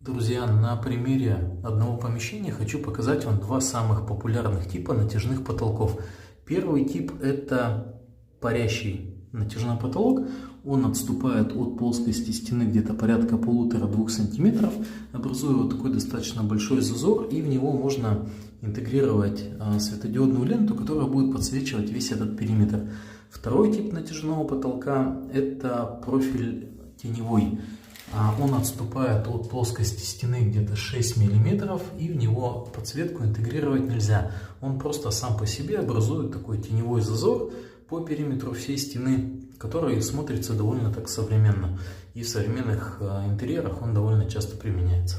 Друзья, на примере одного помещения хочу показать вам два самых популярных типа натяжных потолков. Первый тип – это парящий натяжной потолок. Он отступает от плоскости стены где-то порядка 1,5-2 см, образуя вот такой достаточно большой зазор, и в него можно интегрировать светодиодную ленту, которая будет подсвечивать весь этот периметр. Второй тип натяжного потолка – это профиль теневой. Он отступает от плоскости стены где-то 6 мм, и в него подсветку интегрировать нельзя. Он просто сам по себе образует такой теневой зазор по периметру всей стены, который смотрится довольно так современно. И в современных интерьерах он довольно часто применяется.